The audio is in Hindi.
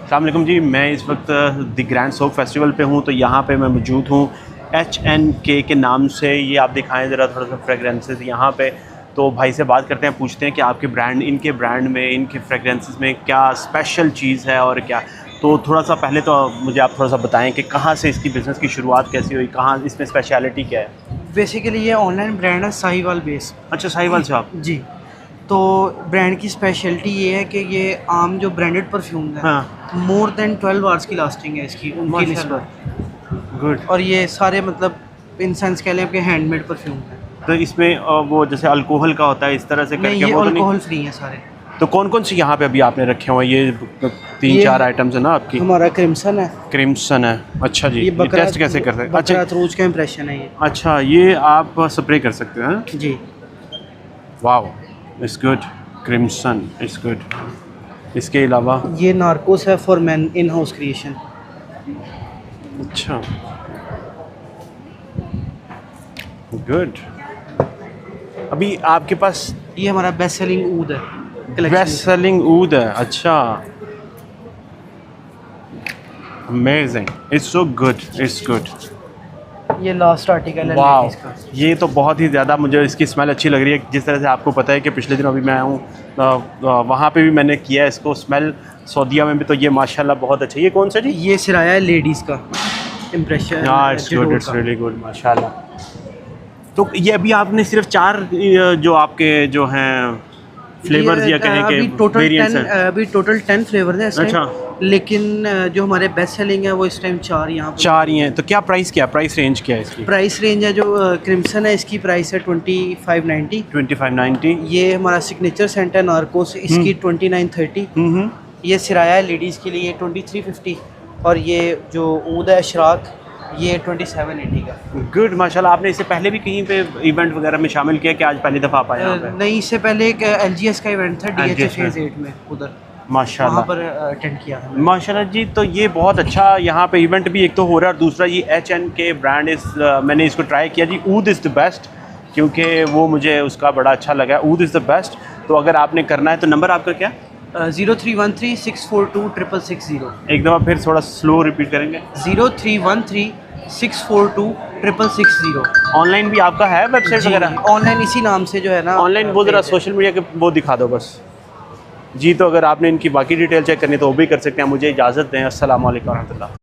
अस्सलाम वालेकुम जी, मैं इस वक्त द ग्रैंड सोक फेस्टिवल पे हूँ। तो यहाँ पे मैं मौजूद हूँ H&K के नाम से। ये आप दिखाएं ज़रा थोड़ा सा फ्रेगरेंसेस यहाँ पे। तो भाई से बात करते हैं, पूछते हैं कि आपके ब्रांड, इनके ब्रांड में, इनके फ्रेगरेंसेस में क्या स्पेशल चीज़ है और क्या। तो थोड़ा सा पहले तो मुझे आप थोड़ा सा बताएं कि कहाँ से इसकी बिज़नेस की शुरुआत कैसी हुई, कहाँ इसमें स्पेशलिटी क्या है। बेसिकली ये ऑनलाइन ब्रांड है साहिवाल बेस। अच्छा, साहिवाल से आप। जी। तो ब्रांड की स्पेशलिटी ये है कि ये आम जो ब्रांडेड परफ्यूम है, हाँ, मोर देन 12 आवर्स की लास्टिंग है इसकी उनकी माशाल्लाह। निस्बत। गुड। और ये सारे मतलब इन सेंस कह लें कि हैंडमेड परफ्यूम है। तो इसमें वो जैसे अल्कोहल का होता है इस तरह से नहीं, करके ये वो तो नहीं। अल्कोहल फ्री है सारे। तो कौन कौन सी यहाँ पे अभी आपने रखे हुए हैं? ये 3-4 आइटम्स है ना आपकी। हमारा क्रिम्सन है। क्रिम्सन है, अच्छा जी। ये ये टेस्ट कैसे करते हैं? अच्छा बकरात रोज का इम्प्रेशन है ये। अच्छा, ये आप स्प्रे कर सकते हैं। जी। Wow, it's good. Crimson it's good. इसके अलावा ये नार्कोस है for man, in house creation. अच्छा, गुड। अभी आपके पास ये हमारा बेस्ट सेलिंग ऊद है बेस्ट collection। सेलिंग ऊद है। अच्छा, amazing, it's so good, it's good. ये लास्ट आर्टिकल है वाह, लेडीज का। ये तो बहुत ही ज़्यादा मुझे इसकी स्मेल अच्छी लग रही है। जिस तरह से आपको पता है कि पिछले दिनों अभी मैं आया हूँ, वहाँ पे भी मैंने किया है इसको स्मेल, सऊदीया में भी। तो ये माशाल्लाह बहुत अच्छा। ये कौन सा जी? ये सिराया है लेडीज़ का इम्प्रेशन। हाँ, it's good, it's really good, माशाल्लाह। तो ये अभी आपने सिर्फ 4 जो आपके जो हैं फ्लेवर्स या कहें कि वेरिएंट्स हैं। अभी टोटल 10 फ्लेवर हैं इस टाइम। अच्छा। लेकिन जो हमारे बेस्ट सेलिंग है वो इस टाइम 4 यहाँ पर। 4 ही हैं। तो क्या प्राइस, क्या प्राइस रेंज क्या है इसकी? प्राइस रेंज है जो क्रिम्सन है, इसकी प्राइस है 2590। 2590। ये हमारा सिग्नेचर सेंट है नार्कोस, इसकी 2930। ये सिराया है लेडीज़ के लिए 2350। और ये जो ऊद है शराक, ये 2780 का। गुड, माशाल्लाह। आपने इससे पहले भी कहीं पे इवेंट वगैरह में शामिल किया कि आज पहली दफ़ा आप आए यहाँ पे? नहीं, इससे पहले एक LGS का इवेंट था DHA LGS फेज 8 में, उधर वहाँ माशाल्लाह। पर अटेंड किया था। माशाल्लाह जी। तो ये बहुत अच्छा यहाँ पे इवेंट भी एक तो हो रहा है, और दूसरा ये H&K ब्रांड इस मैंने इसको ट्राई किया जी। ऊद इज़ द बेस्ट, क्योंकि वो मुझे उसका बड़ा अच्छा लगा। ऊद इज़ द बेस्ट। तो अगर आपने करना है तो नंबर आपका क्या? 0313642660। एक दफ़ा फिर थोड़ा स्लो रिपीट करेंगे। 0313642660। ऑनलाइन भी आपका है वेबसाइट वगैरह? ऑनलाइन इसी नाम से जो है ना। ऑनलाइन वो ज़रा सोशल मीडिया के वो दिखा दो बस जी। तो अगर आपने इनकी बाकी डिटेल चेक करनी है तो वो भी कर सकते हैं। मुझे इजाज़त दें। अस्सलाम वालेकुम रहमतुल्लाह।